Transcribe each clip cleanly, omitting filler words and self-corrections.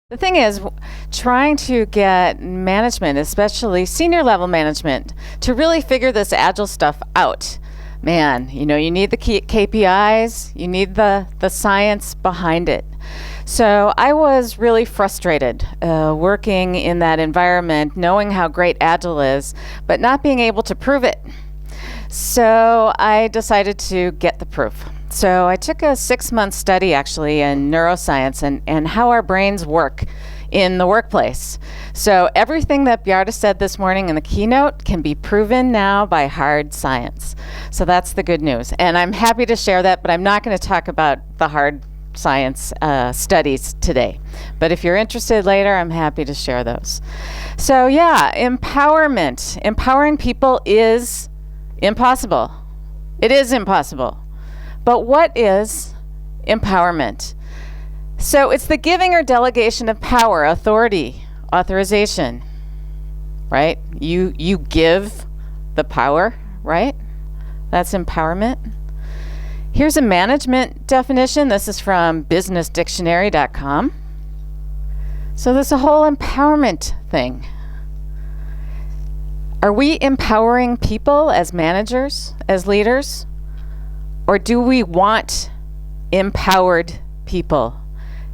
The thing is, trying to get management, especially senior level management, to really figure this Agile stuff out. Man, you need the KPIs, you need the science behind it. So I was really frustrated working in that environment, knowing how great Agile is, but not being able to prove it. So I decided to get the proof. So I took a 6-month study actually in neuroscience and how our brains work in the workplace. So everything that Bjarta said this morning in the keynote can be proven now by hard science. So that's the good news. And I'm happy to share that, but I'm not going to talk about the hard science studies today. But if you're interested later, I'm happy to share those. So yeah, empowerment. Empowering people is impossible. It is impossible. But what is empowerment? So it's the giving or delegation of power, authority, authorization, right? You give the power, right? That's empowerment. Here's a management definition. This is from businessdictionary.com. So there's a whole empowerment thing. Are we empowering people as managers, as leaders? Or do we want empowered people?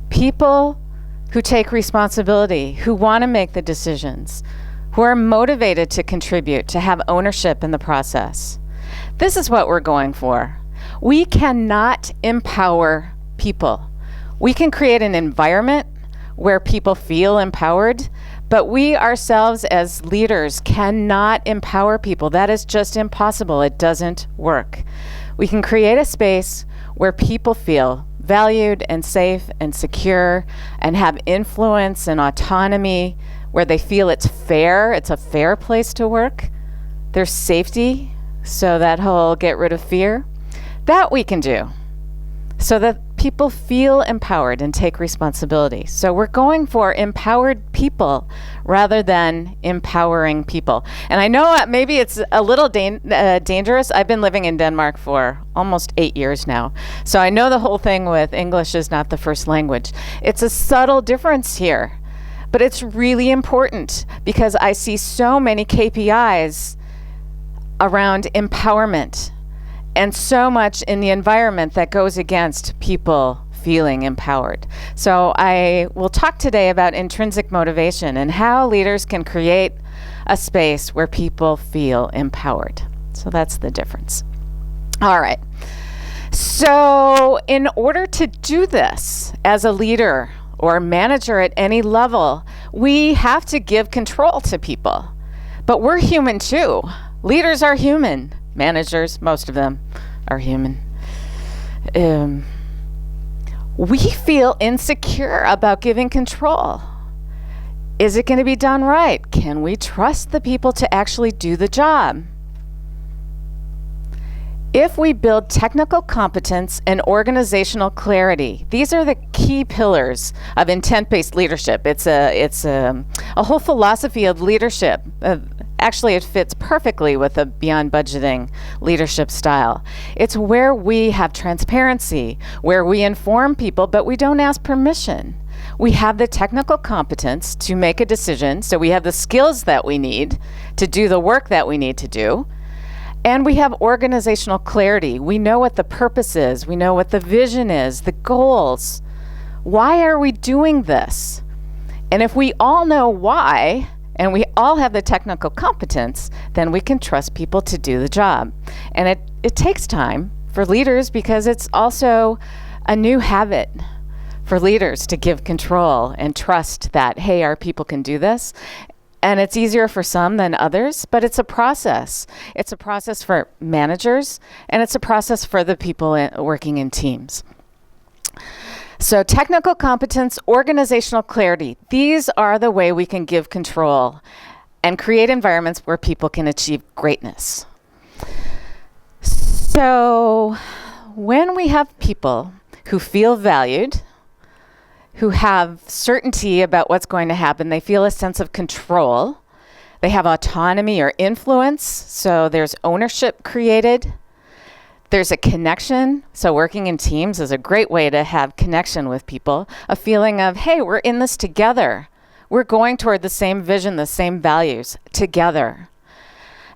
People who take responsibility, who want to make the decisions, who are motivated to contribute, to have ownership in the process. This is what we're going for. We cannot empower people. We can create an environment where people feel empowered, but we ourselves as leaders cannot empower people. That is just impossible. It doesn't work. We can create a space where people feel valued and safe and secure and have influence and autonomy, where they feel it's fair, it's a fair place to work. There's safety, so that whole get rid of fear. That we can do so that people feel empowered and take responsibility. So we're going for empowered people rather than empowering people. And I know maybe it's a little dangerous. I've been living in Denmark for almost 8 years now. So I know the whole thing with English is not the first language. It's a subtle difference here, but it's really important because I see so many KPIs around empowerment and so much in the environment that goes against people feeling empowered. So I will talk today about intrinsic motivation and how leaders can create a space where people feel empowered. So that's the difference. All right. So in order to do this as a leader or manager at any level, we have to give control to people. But we're human too. Leaders are human. Managers, most of them are human. We feel insecure about giving control. Is it going to be done right? Can we trust the people to actually do the job? If we build technical competence and organizational clarity, these are the key pillars of intent-based leadership. It's a whole philosophy of leadership. Actually, it fits perfectly with the beyond budgeting leadership style. It's where we have transparency, where we inform people, but we don't ask permission. We have the technical competence to make a decision, so we have the skills that we need to do the work that we need to do. And we have organizational clarity. We know what the purpose is. We know what the vision is, the goals. Why are we doing this? And if we all know why, and we all have the technical competence, then we can trust people to do the job. And it takes time for leaders because it's also a new habit for leaders to give control and trust that, hey, our people can do this. And it's easier for some than others, but it's a process. It's a process for managers, and it's a process for the people working in teams. So technical competence, organizational clarity, these are the way we can give control and create environments where people can achieve greatness. So when we have people who feel valued, who have certainty about what's going to happen, they feel a sense of control, they have autonomy or influence, so there's ownership created, There's a connection. So working in teams is a great way to have connection with people. A feeling of, hey, we're in this together. We're going toward the same vision, the same values together.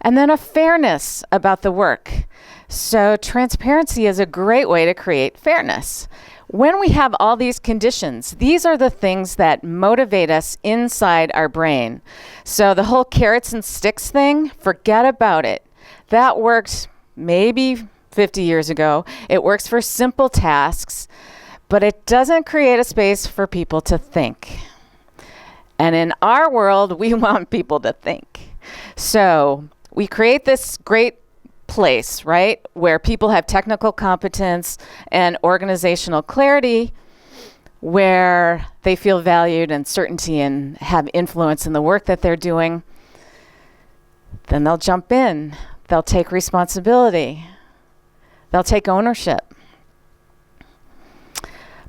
And then a fairness about the work. So transparency is a great way to create fairness. When we have all these conditions, these are the things that motivate us inside our brain. So the whole carrots and sticks thing, forget about it. That worked maybe 50 years ago. It works for simple tasks, but it doesn't create a space for people to think. And in our world, we want people to think. So we create this great place, right, where people have technical competence and organizational clarity, where they feel valued and certainty and have influence in the work that they're doing. Then they'll jump in. They'll take responsibility. They'll take ownership.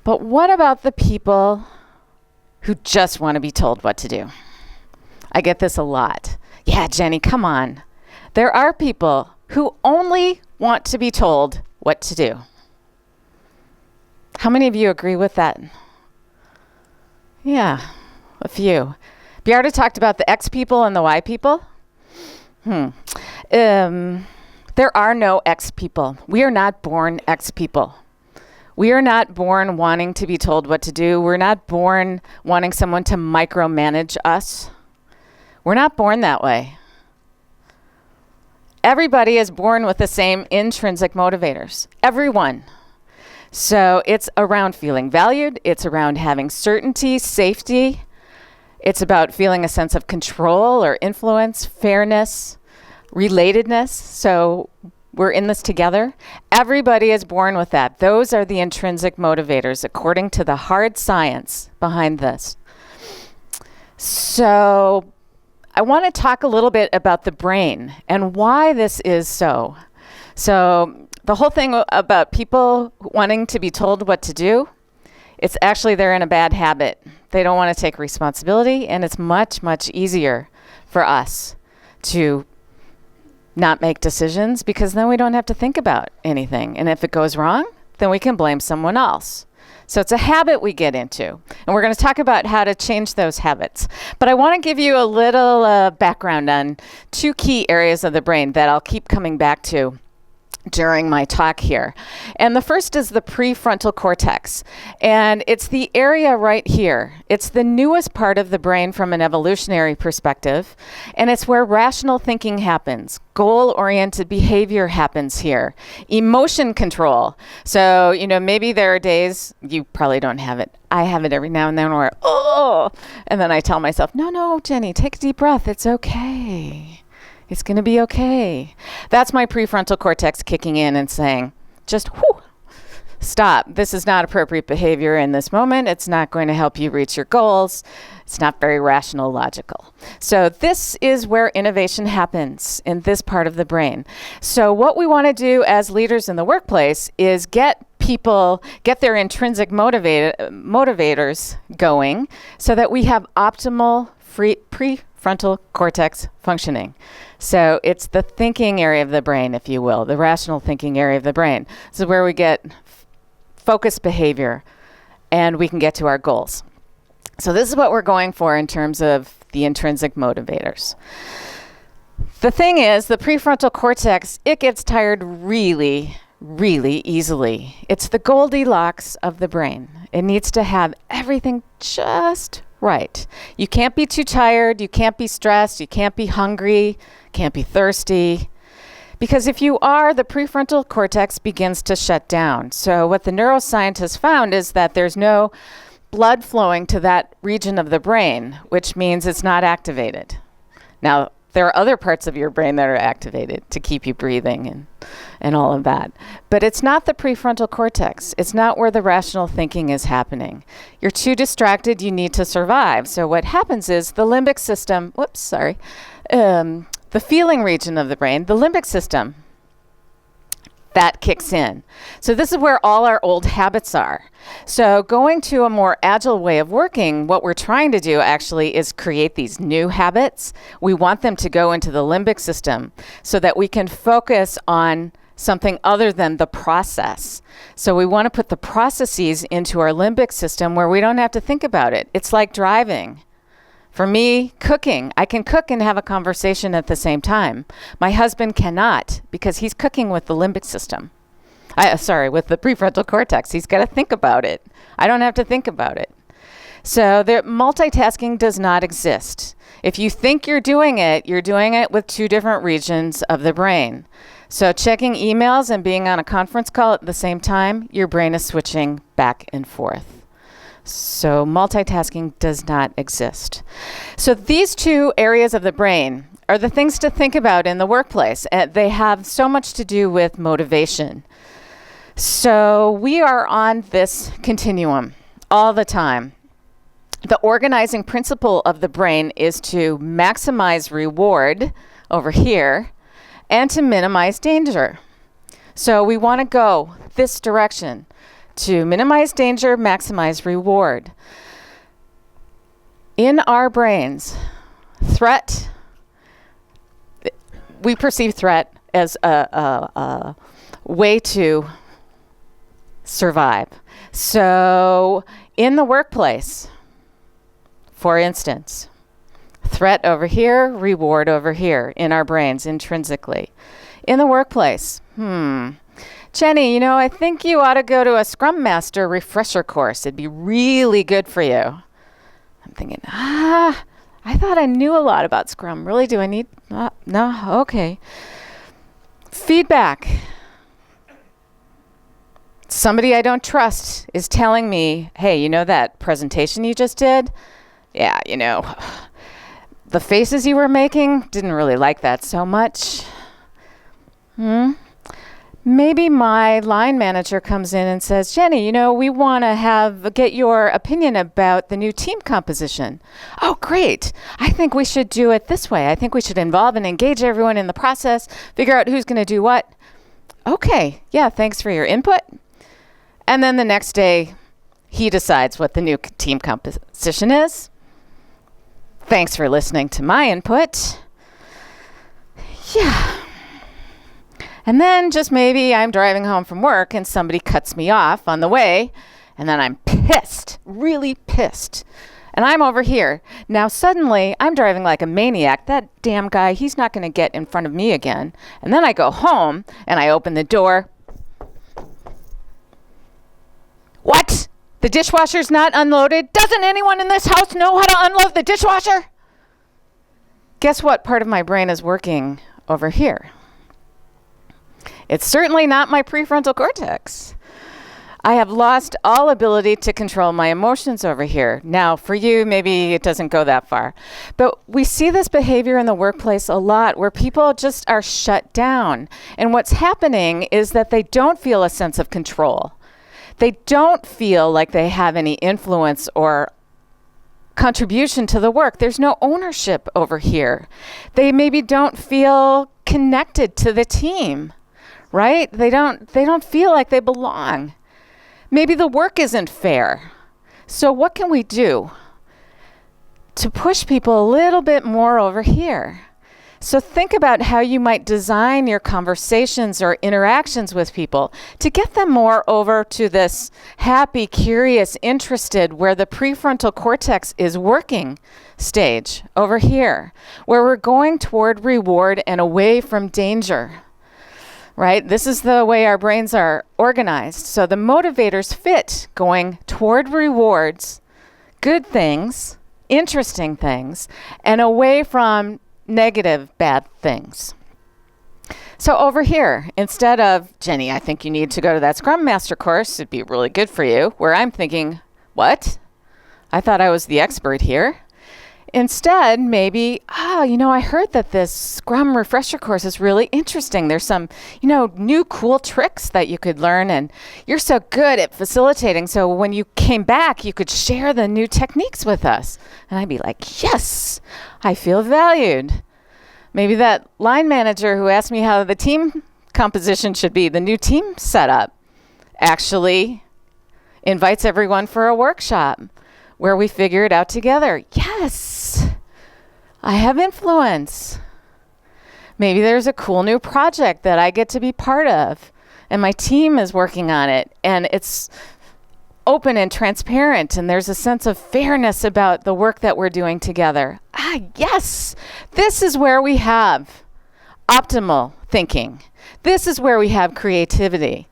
But what about the people who just want to be told what to do? I get this a lot. Yeah, Jenny, come on. There are people who only want to be told what to do. How many of you agree with that? Yeah, a few. Bjarta talked about the X people and the Y people. There are no X people. We are not born X people. We are not born wanting to be told what to do. We're not born wanting someone to micromanage us. We're not born that way. Everybody is born with the same intrinsic motivators. Everyone. So it's around feeling valued. It's around having certainty, safety. It's about feeling a sense of control or influence, fairness, relatedness. So we're in this together. Everybody is born with that. Those are the intrinsic motivators, according to the hard science behind this. So I want to talk a little bit about the brain and why this is so. So the whole thing about people wanting to be told what to do, it's actually they're in a bad habit. They don't want to take responsibility, and it's much, much easier for us to not make decisions because then we don't have to think about anything. And if it goes wrong, then we can blame someone else. So it's a habit we get into. And we're going to talk about how to change those habits. But I want to give you a little background on two key areas of the brain that I'll keep coming back to during my talk here. And the first is the prefrontal cortex. And it's the area right here. It's the newest part of the brain from an evolutionary perspective. And it's where rational thinking happens. Goal-oriented behavior happens here. Emotion control. So, maybe there are days, you probably don't have it. I have it every now and then where, and then I tell myself, no, Jenny, take a deep breath. It's okay. It's going to be okay. That's my prefrontal cortex kicking in and saying, just stop. This is not appropriate behavior in this moment. It's not going to help you reach your goals. It's not very rational, logical. So this is where innovation happens in this part of the brain. So what we want to do as leaders in the workplace is get their intrinsic motivators going so that we have optimal prefrontal cortex functioning. So it's the thinking area of the brain, if you will, the rational thinking area of the brain. This is where we get focused behavior and we can get to our goals. So this is what we're going for in terms of the intrinsic motivators. The thing is, the prefrontal cortex, it gets tired really, really easily. It's the Goldilocks of the brain. It needs to have everything just right. You can't be too tired. You can't be stressed. You can't be hungry. Can't be thirsty. Because if you are, the prefrontal cortex begins to shut down. So what the neuroscientists found is that there's no blood flowing to that region of the brain, which means it's not activated. Now, there are other parts of your brain that are activated to keep you breathing and all of that. But it's not the prefrontal cortex. It's not where the rational thinking is happening. You're too distracted. You need to survive. So what happens is the limbic system, the feeling region of the brain, the limbic system, that kicks in. So this is where all our old habits are. So going to a more agile way of working, what we're trying to do actually is create these new habits. We want them to go into the limbic system so that we can focus on something other than the process. So we want to put the processes into our limbic system where we don't have to think about it. It's like driving. For me, cooking. I can cook and have a conversation at the same time. My husband cannot because he's cooking with the limbic system. With the prefrontal cortex. He's got to think about it. I don't have to think about it. So multitasking does not exist. If you think you're doing it with two different regions of the brain. So checking emails and being on a conference call at the same time, your brain is switching back and forth. So multitasking does not exist. So these two areas of the brain are the things to think about in the workplace. They have so much to do with motivation. So we are on this continuum all the time. The organizing principle of the brain is to maximize reward over here and to minimize danger. So we want to go this direction to minimize danger, maximize reward. In our brains, threat, we perceive threat as a way to survive. So in the workplace, for instance, threat over here, reward over here in our brains intrinsically. In the workplace, Jenni, I think you ought to go to a Scrum Master refresher course. It'd be really good for you. I'm thinking, I thought I knew a lot about Scrum. Really, do I need? No? Okay. Feedback. Somebody I don't trust is telling me, hey, that presentation you just did? Yeah, the faces you were making, didn't really like that so much. Maybe my line manager comes in and says, Jenni, we want to get your opinion about the new team composition. Oh, great. I think we should do it this way. I think we should involve and engage everyone in the process, figure out who's going to do what. Okay, yeah, thanks for your input. And then the next day, he decides what the new team composition is. Thanks for listening to my input. Yeah. And then just maybe I'm driving home from work and somebody cuts me off on the way, and then I'm pissed, really pissed. And I'm over here. Now suddenly I'm driving like a maniac. That damn guy, he's not going to get in front of me again. And then I go home and I open the door. What? The dishwasher's not unloaded? Doesn't anyone in this house know how to unload the dishwasher? Guess what part of my brain is working over here? It's certainly not my prefrontal cortex. I have lost all ability to control my emotions over here. Now, for you, maybe it doesn't go that far. But we see this behavior in the workplace a lot where people just are shut down. And what's happening is that they don't feel a sense of control. They don't feel like they have any influence or contribution to the work. There's no ownership over here. They maybe don't feel connected to the team, right? They don't feel like they belong. Maybe the work isn't fair. So what can we do to push people a little bit more over here? So think about how you might design your conversations or interactions with people to get them more over to this happy, curious, interested, where the prefrontal cortex is working stage over here, where we're going toward reward and away from danger, right? This is the way our brains are organized. So the motivators fit going toward rewards, good things, interesting things, and away from negative, bad things. So over here, instead of, Jenni, I think you need to go to that Scrum Master course, it'd be really good for you, where I'm thinking, what? I thought I was the expert here. Instead, maybe, I heard that this Scrum refresher course is really interesting. There's some, new cool tricks that you could learn, and you're so good at facilitating. So when you came back, you could share the new techniques with us. And I'd be like, yes, I feel valued. Maybe that line manager who asked me how the team composition should be, the new team setup, actually invites everyone for a workshop where we figure it out together. Yes, I have influence. Maybe there's a cool new project that I get to be part of, and my team is working on it, and it's open and transparent, and there's a sense of fairness about the work that we're doing together. Yes, this is where we have optimal thinking. This is where we have creativity.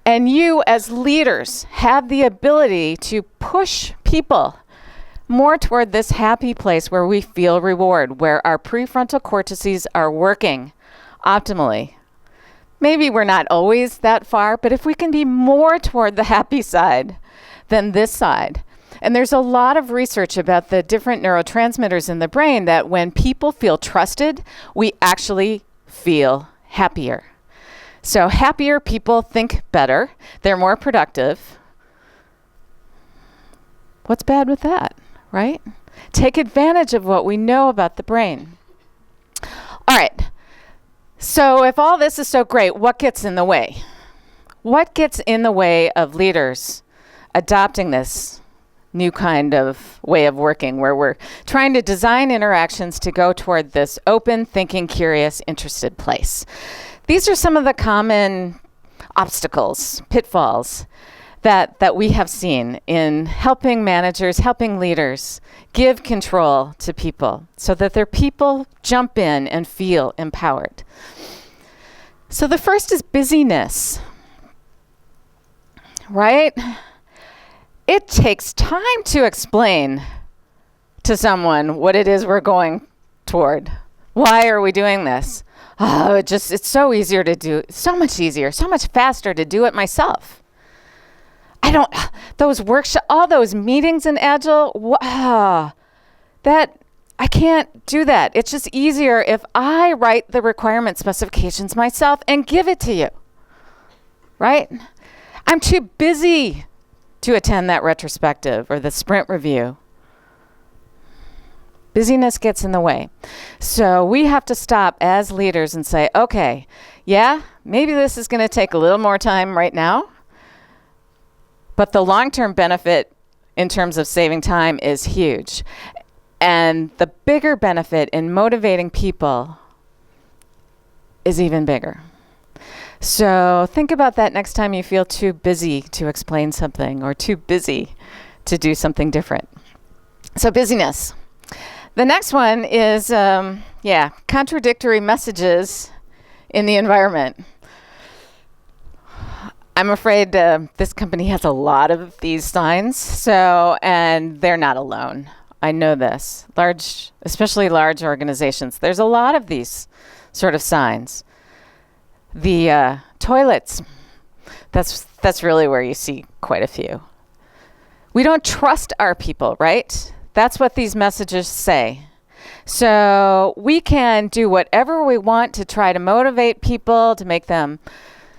And you as leaders have the ability to push people more toward this happy place where we feel reward, where our prefrontal cortices are working optimally. Maybe we're not always that far, but if we can be more toward the happy side than this side. And there's a lot of research about the different neurotransmitters in the brain that when people feel trusted, we actually feel happier. So happier people think better. They're more productive. What's bad with that, right? Take advantage of what we know about the brain. All right. So if all this is so great, what gets in the way? What gets in the way of leaders adopting this new kind of way of working where we're trying to design interactions to go toward this open, thinking, curious, interested place? These are some of the common obstacles, pitfalls that we have seen in helping managers, helping leaders give control to people so that their people jump in and feel empowered. So the first is busyness, right? It takes time to explain to someone what it is we're going toward. Why are we doing this? Oh, it's so easier to do, so much easier, so much faster to do it myself. Those workshops, all those meetings in Agile, that I can't do that. It's just easier if I write the requirement specifications myself and give it to you, right? I'm too busy to attend that retrospective or the sprint review. Busyness gets in the way. So we have to stop as leaders and say, okay, yeah, maybe this is going to take a little more time right now, but the long-term benefit in terms of saving time is huge. And the bigger benefit in motivating people is even bigger. So think about that next time you feel too busy to explain something or too busy to do something different. So busyness. The next one is, contradictory messages in the environment. I'm afraid this company has a lot of these signs, and they're not alone. I know this. Especially large organizations, there's a lot of these sort of signs. The toilets, that's really where you see quite a few. We don't trust our people, right? That's what these messages say. So we can do whatever we want to try to motivate people, to make them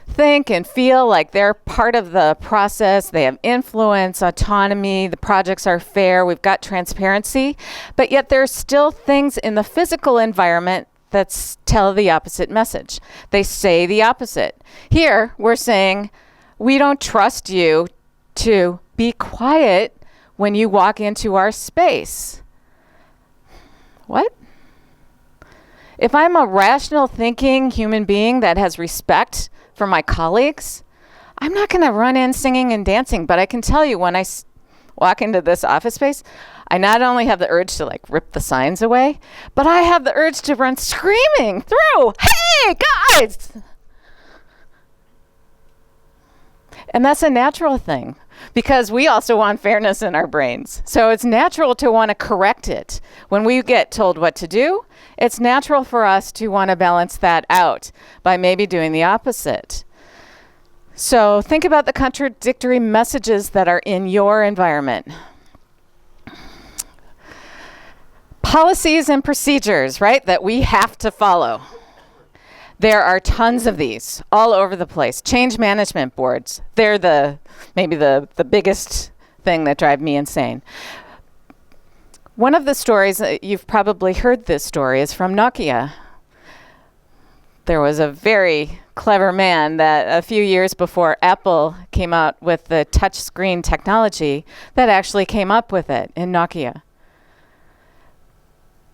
think and feel like they're part of the process. They have influence, autonomy, the projects are fair, we've got transparency, but yet there's still things in the physical environment that tell the opposite message. They say the opposite. Here, we're saying, we don't trust you to be quiet when you walk into our space. What? If I'm a rational thinking human being that has respect for my colleagues, I'm not going to run in singing and dancing, but I can tell you when I walk into this office space, I not only have the urge to rip the signs away, but I have the urge to run screaming through, hey guys! And that's a natural thing because we also want fairness in our brains. So it's natural to want to correct it. When we get told what to do, it's natural for us to want to balance that out by maybe doing the opposite. So think about the contradictory messages that are in your environment. Policies and procedures, right, that we have to follow. There are tons of these all over the place. Change management boards. They're maybe the biggest thing that drive me insane. One of the stories, you've probably heard this story, is from Nokia. There was a very clever man that a few years before Apple came out with the touch screen technology that actually came up with it in Nokia.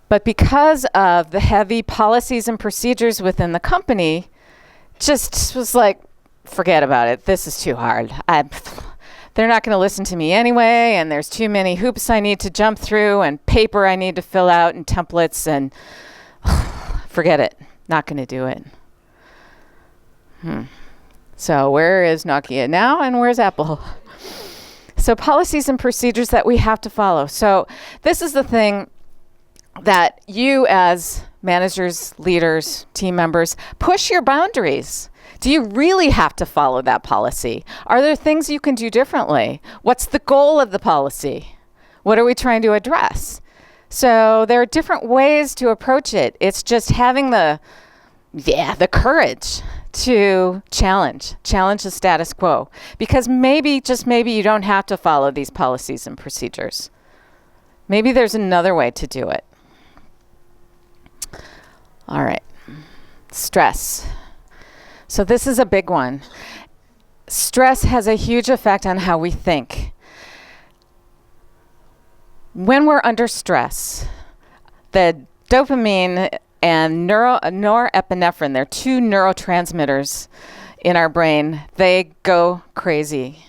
But because of the heavy policies and procedures within the company, just was like, forget about it. This is too hard. They're not going to listen to me anyway, and there's too many hoops I need to jump through and paper I need to fill out and templates, and forget it. Not going to do it. So where is Nokia now, and where's Apple? So policies and procedures that we have to follow. So this is the thing that you as managers, leaders, team members, push your boundaries. Do you really have to follow that policy? Are there things you can do differently? What's the goal of the policy? What are we trying to address? So there are different ways to approach it. It's just having the courage to challenge the status quo. Because maybe, just maybe, you don't have to follow these policies and procedures. Maybe there's another way to do it. All right. Stress. So this is a big one. Stress has a huge effect on how we think. When we're under stress, the dopamine and norepinephrine, they're two neurotransmitters in our brain, they go crazy.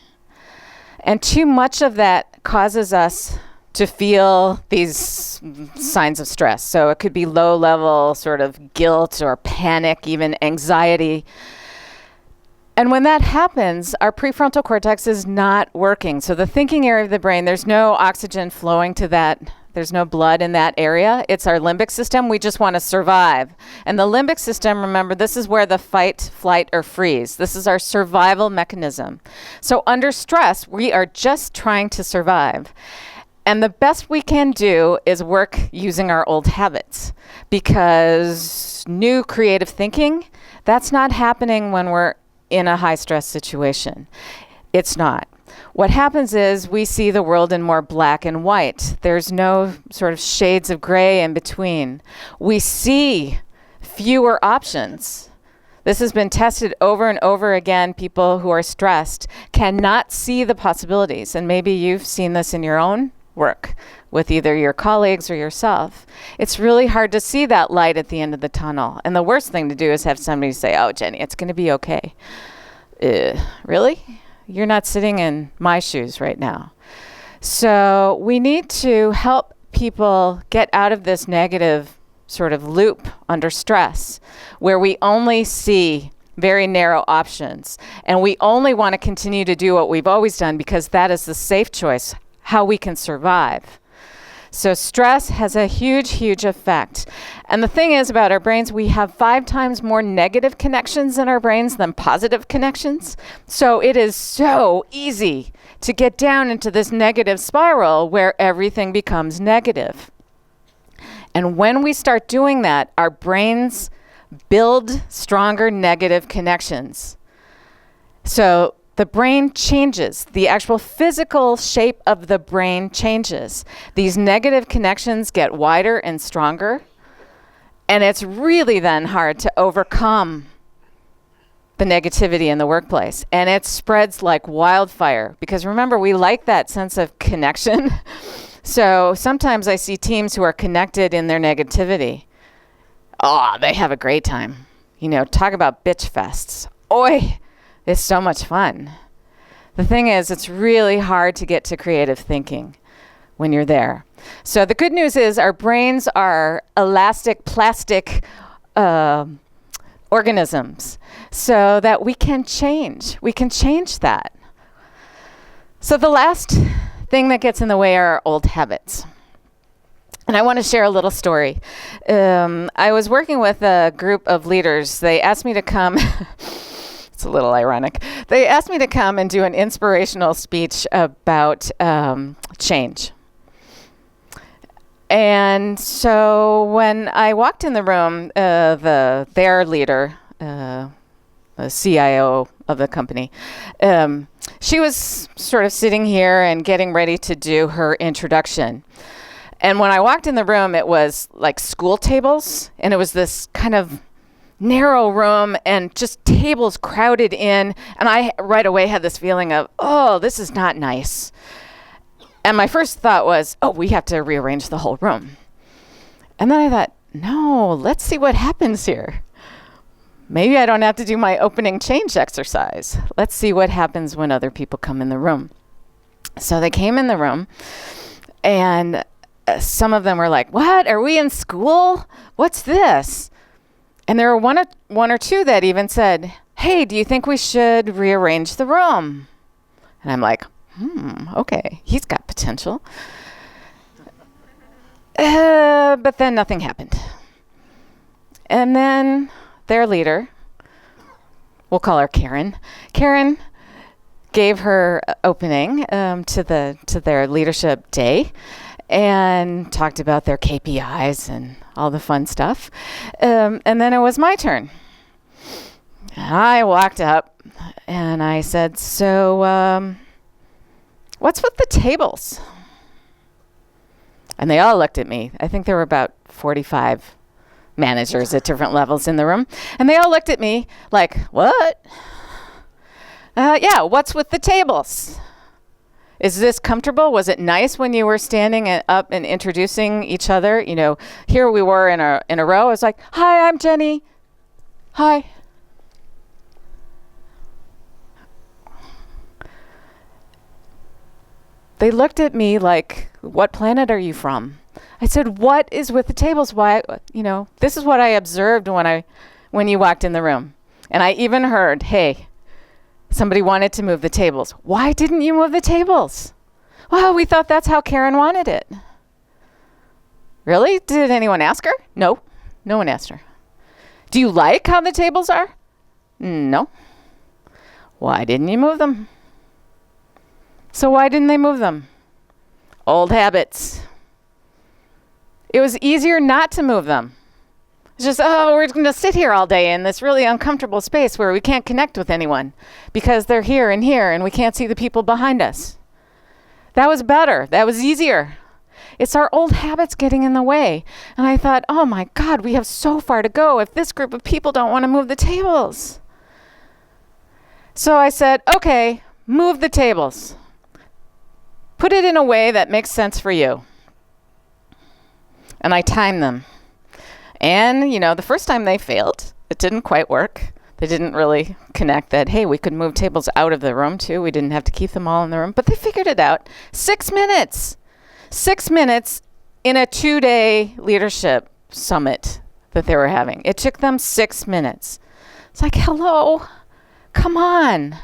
And too much of that causes us to feel these signs of stress. So it could be low level sort of guilt or panic, even anxiety. And when that happens, our prefrontal cortex is not working. So the thinking area of the brain, there's no oxygen flowing to that. There's no blood in that area. It's our limbic system. We just want to survive. And the limbic system, remember, this is where the fight, flight, or freeze. This is our survival mechanism. So under stress, we are just trying to survive. And the best we can do is work using our old habits, because new creative thinking, that's not happening when we're in a high stress situation. It's not. What happens is we see the world in more black and white. There's no sort of shades of gray in between. We see fewer options. This has been tested over and over again. People who are stressed cannot see the possibilities. And maybe you've seen this in your own work with either your colleagues or yourself. It's really hard to see that light at the end of the tunnel. And the worst thing to do is have somebody say, oh, Jenny, it's going to be okay. Really? You're not sitting in my shoes right now. So we need to help people get out of this negative sort of loop under stress, where we only see very narrow options. And we only want to continue to do what we've always done because that is the safe choice, how we can survive. So stress has a huge, huge effect. And the thing is about our brains, we have 5 times more negative connections in our brains than positive connections. So it is so easy to get down into this negative spiral where everything becomes negative. And when we start doing that, our brains build stronger negative connections. So the brain changes. The actual physical shape of the brain changes. These negative connections get wider and stronger. And it's really then hard to overcome the negativity in the workplace. And it spreads like wildfire. Because remember, we like that sense of connection. So sometimes I see teams who are connected in their negativity. Oh, they have a great time. You know, talk about bitch fests. Oi! It's so much fun. The thing is, it's really hard to get to creative thinking when you're there. So the good news is our brains are elastic, plastic organisms, so that we can change. We can change that. So the last thing that gets in the way are our old habits. And I want to share a little story. I was working with a group of leaders. They asked me to come. It's a little ironic. They asked me to come and do an inspirational speech about change. And so when I walked in the room, their leader, the CIO of the company, she was sort of sitting here and getting ready to do her introduction. And when I walked in the room, it was like school tables, and it was this kind of narrow room and just tables crowded in. And I right away had this feeling of, oh, this is not nice. And my first thought was, oh, we have to rearrange the whole room. And then I thought, no, let's see what happens here. Maybe I don't have to do my opening change exercise. Let's see what happens when other people come in the room. So they came in the room, and some of them were like, what? Are we in school? What's this? And there were one or two that even said, hey, do you think we should rearrange the room? And I'm like, okay, he's got potential. But then nothing happened. And then their leader, we'll call her Karen. Karen gave her opening to their leadership day and talked about their KPIs and all the fun stuff. And then it was my turn. And I walked up and I said, so what's with the tables? And they all looked at me. I think there were about 45 managers at different levels in the room. And they all looked at me like, what? Yeah, what's with the tables? Is this comfortable? Was it nice when you were standing up and introducing each other? You know, here we were in a row. I was like, hi, I'm Jenny. Hi. They looked at me like, what planet are you from? I said, what is with the tables? Why, this is what I observed when you walked in the room. And I even heard, hey, somebody wanted to move the tables. Why didn't you move the tables? Well, we thought that's how Karen wanted it. Really? Did anyone ask her? No. No one asked her. Do you like how the tables are? No. Why didn't you move them? So why didn't they move them? Old habits. It was easier not to move them. It's just, we're going to sit here all day in this really uncomfortable space where we can't connect with anyone because they're here and we can't see the people behind us. That was better. That was easier. It's our old habits getting in the way. And I thought, oh my God, we have so far to go if this group of people don't want to move the tables. So I said, okay, move the tables. Put it in a way that makes sense for you. And I timed them. And, the first time they failed. It didn't quite work. They didn't really connect that, hey, we could move tables out of the room too. We didn't have to keep them all in the room. But they figured it out. 6 minutes. 6 minutes in a 2-day leadership summit that they were having. It took them 6 minutes. It's like, hello, come on.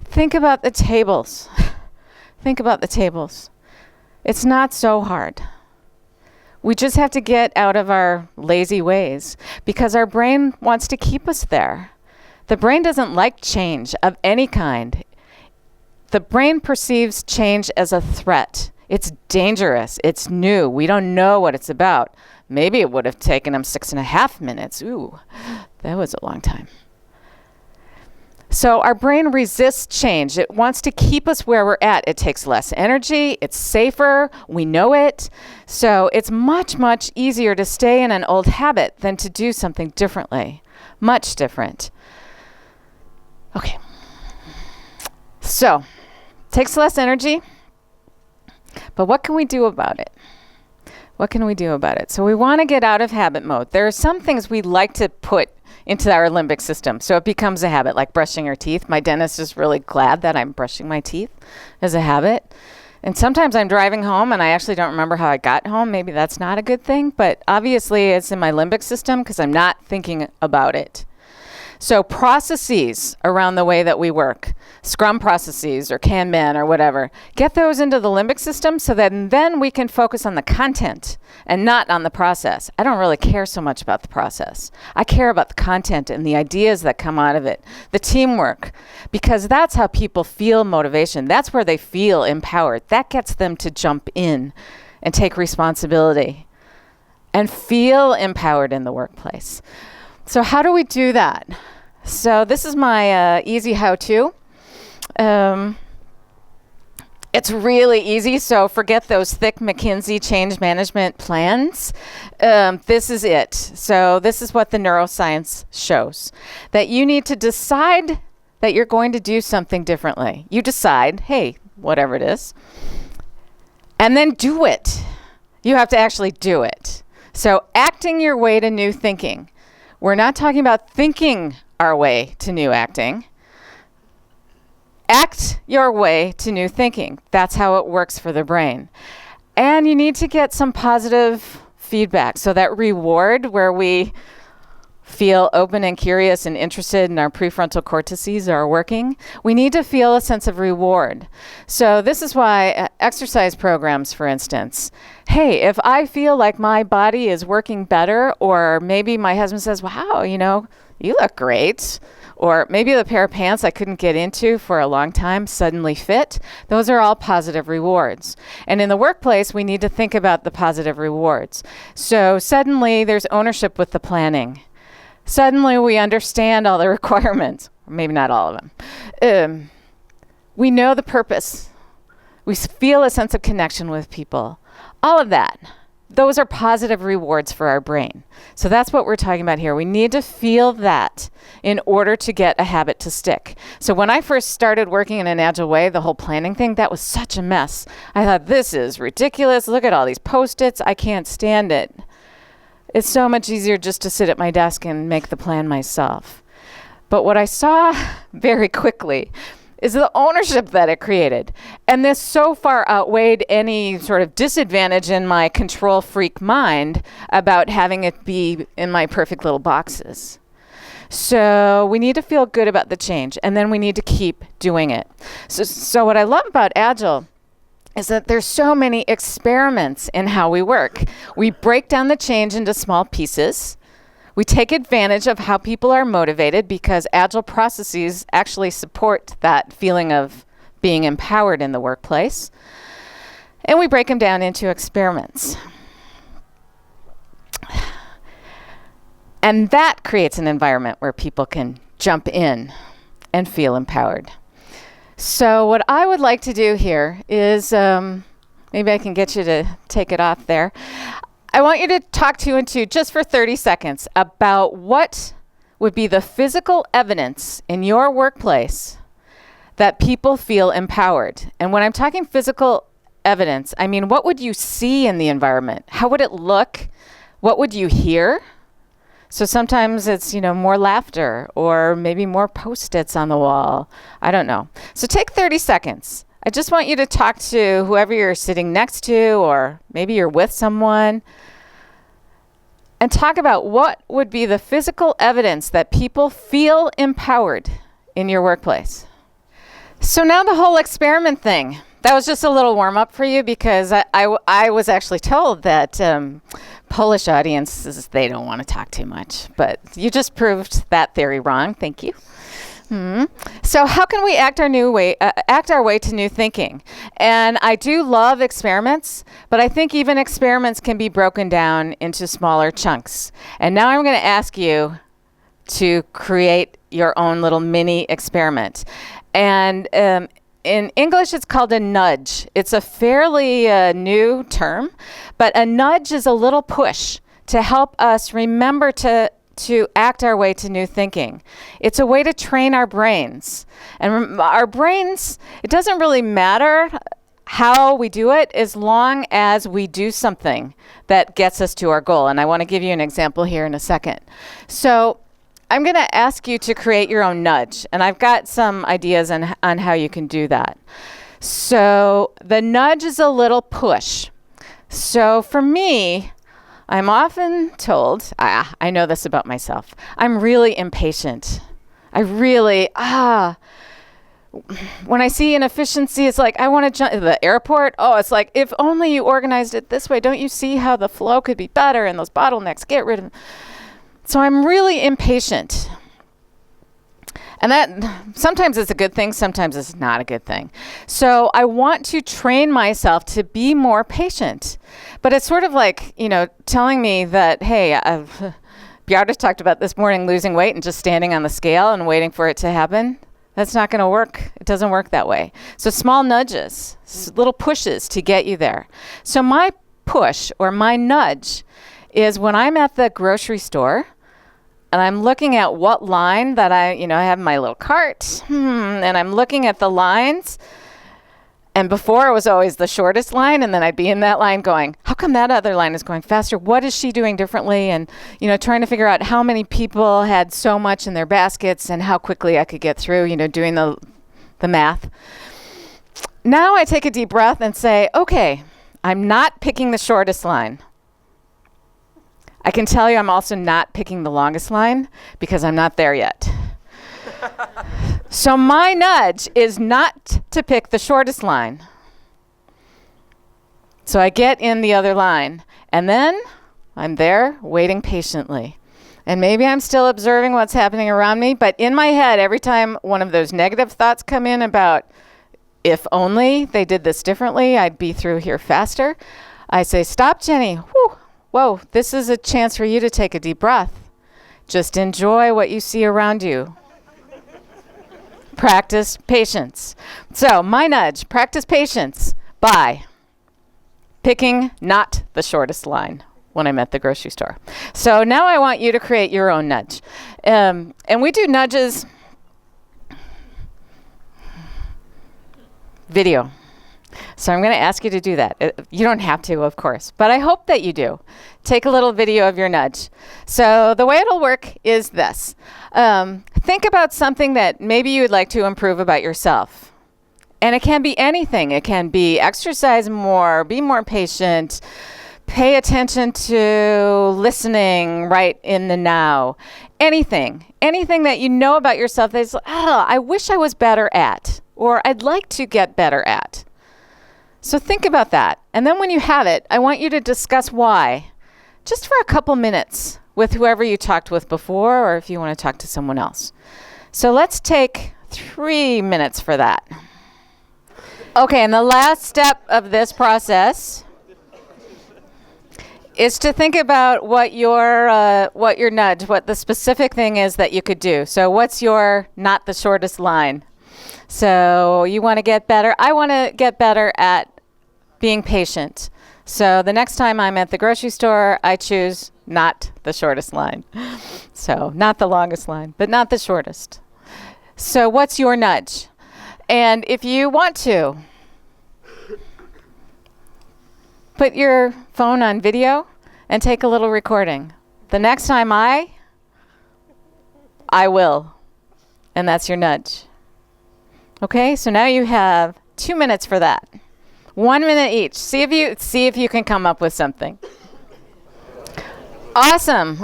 Think about the tables. Think about the tables. It's not so hard. We just have to get out of our lazy ways because our brain wants to keep us there. The brain doesn't like change of any kind. The brain perceives change as a threat. It's dangerous. It's new. We don't know what it's about. Maybe it would have taken them 6.5 minutes. Ooh, that was a long time. So our brain resists change. It wants to keep us where we're at. It takes less energy. It's safer. We know it. So it's much, much easier to stay in an old habit than to do something differently. Much different. Okay. So, takes less energy. But what can we do about it? What can we do about it? So we want to get out of habit mode. There are some things we like to put into our limbic system. So it becomes a habit, like brushing your teeth. My dentist is really glad that I'm brushing my teeth as a habit. And sometimes I'm driving home and I actually don't remember how I got home. Maybe that's not a good thing, but obviously it's in my limbic system because I'm not thinking about it. So processes around the way that we work, Scrum processes or Kanban or whatever, get those into the limbic system so that then we can focus on the content and not on the process. I don't really care so much about the process. I care about the content and the ideas that come out of it, the teamwork, because that's how people feel motivation. That's where they feel empowered. That gets them to jump in and take responsibility and feel empowered in the workplace. So how do we do that? So this is my easy how-to. It's really easy, so forget those thick McKinsey change management plans. This is it. So this is what the neuroscience shows. That you need to decide that you're going to do something differently. You decide, hey, whatever it is, and then do it. You have to actually do it. So acting your way to new thinking. We're not talking about thinking our way to new acting. Act your way to new thinking. That's how it works for the brain. And you need to get some positive feedback. So that reward where we feel open and curious and interested in our prefrontal cortices are working, we need to feel a sense of reward. So this is why exercise programs, for instance, hey, if I feel like my body is working better, or maybe my husband says, wow, you look great, or maybe the pair of pants I couldn't get into for a long time suddenly fit, those are all positive rewards. And in the workplace, we need to think about the positive rewards. So suddenly there's ownership with the planning. Suddenly we understand all the requirements, or maybe not all of them. We know the purpose. We feel a sense of connection with people. All of that. Those are positive rewards for our brain. So that's what we're talking about here. We need to feel that in order to get a habit to stick. So when I first started working in an Agile way, the whole planning thing, that was such a mess. I thought, this is ridiculous. Look at all these Post-its. I can't stand it. It's so much easier just to sit at my desk and make the plan myself. But what I saw very quickly is the ownership that it created. And this so far outweighed any sort of disadvantage in my control freak mind about having it be in my perfect little boxes. So we need to feel good about the change, and then we need to keep doing it. So what I love about Agile is that there's so many experiments in how we work. We break down the change into small pieces. We take advantage of how people are motivated, because Agile processes actually support that feeling of being empowered in the workplace. And we break them down into experiments. And that creates an environment where people can jump in and feel empowered. So what I would like to do here is, maybe I can get you to take it off there. I want you to talk two and two just for 30 seconds about what would be the physical evidence in your workplace that people feel empowered. And when I'm talking physical evidence, I mean, what would you see in the environment? How would it look? What would you hear? So sometimes it's, more laughter, or maybe more Post-its on the wall. I don't know. So take 30 seconds. I just want you to talk to whoever you're sitting next to, or maybe you're with someone, and talk about what would be the physical evidence that people feel empowered in your workplace. So now the whole experiment thing. That was just a little warm-up for you, because I was actually told that Polish audiences, they don't want to talk too much. But you just proved that theory wrong. Thank you. So how can we act our way to new thinking? And I do love experiments, but I think even experiments can be broken down into smaller chunks. And now I'm going to ask you to create your own little mini experiment. And in English, it's called a nudge. It's a fairly new term, but a nudge is a little push to help us remember to act our way to new thinking. It's a way to train our brains. And our brains, it doesn't really matter how we do it as long as we do something that gets us to our goal. And I want to give you an example here in a second. So I'm going to ask you to create your own nudge. And I've got some ideas on how you can do that. So the nudge is a little push. So for me, I'm often told, I know this about myself, I'm really impatient. When I see inefficiency, it's like, I want to jump to the airport. Oh, it's like, if only you organized it this way. Don't you see how the flow could be better and those bottlenecks, get rid of them. So I'm really impatient. And that sometimes it's a good thing, sometimes it's not a good thing. So I want to train myself to be more patient. But it's sort of like, telling me that, hey, Bjarne talked about this morning, losing weight and just standing on the scale and waiting for it to happen. That's not going to work. It doesn't work that way. So small nudges, little pushes to get you there. So my push or my nudge is when I'm at the grocery store and I'm looking at what line that I have my little cart, and I'm looking at the lines, And before it was always the shortest line, and then I'd be in that line going, how come that other line is going faster? What is she doing differently? And, trying to figure out how many people had so much in their baskets and how quickly I could get through, doing the math. Now I take a deep breath and say, okay, I'm not picking the shortest line. I can tell you I'm also not picking the longest line because I'm not there yet. So my nudge is not to pick the shortest line. So I get in the other line, and then I'm there waiting patiently. And maybe I'm still observing what's happening around me, but in my head, every time one of those negative thoughts come in about if only they did this differently, I'd be through here faster, I say, stop, Jenni. Whoa, this is a chance for you to take a deep breath. Just enjoy what you see around you. Practice patience. So my nudge, practice patience by picking not the shortest line when I'm at the grocery store. So now I want you to create your own nudge. And we do nudges video. So I'm going to ask you to do that. You don't have to, of course, but I hope that you do. Take a little video of your nudge. So the way it'll work is this. Think about something that maybe you would like to improve about yourself. And it can be anything. It can be exercise more, be more patient, pay attention to listening right in the now. Anything that you know about yourself that is, I wish I was better at, or I'd like to get better at. So think about that. And then when you have it, I want you to discuss why, just for a couple minutes with whoever you talked with before, or if you want to talk to someone else. So let's take 3 minutes for that. Okay, and the last step of this process is to think about what your nudge, what the specific thing is that you could do. So what's your not the shortest line? So you want to get better. I want to get better at being patient. So the next time I'm at the grocery store, I choose not the shortest line. So not the longest line, but not the shortest. So what's your nudge? And if you want to, put your phone on video and take a little recording. The next time I will. And that's your nudge. Okay, so now you have 2 minutes for that. 1 minute each. See if you can come up with something. Awesome.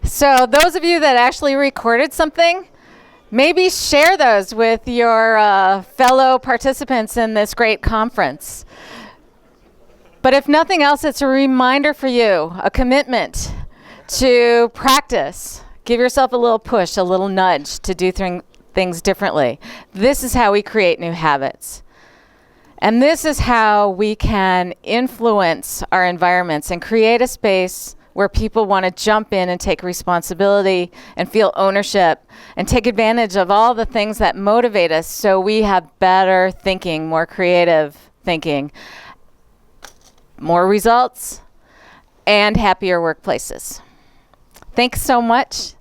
So those of you that actually recorded something, maybe share those with your fellow participants in this great conference. But if nothing else, it's a reminder for you, a commitment to practice. Give yourself a little push, a little nudge to do things differently. This is how we create new habits. And this is how we can influence our environments and create a space where people want to jump in and take responsibility and feel ownership and take advantage of all the things that motivate us so we have better thinking, more creative thinking, more results, and happier workplaces. Thanks so much.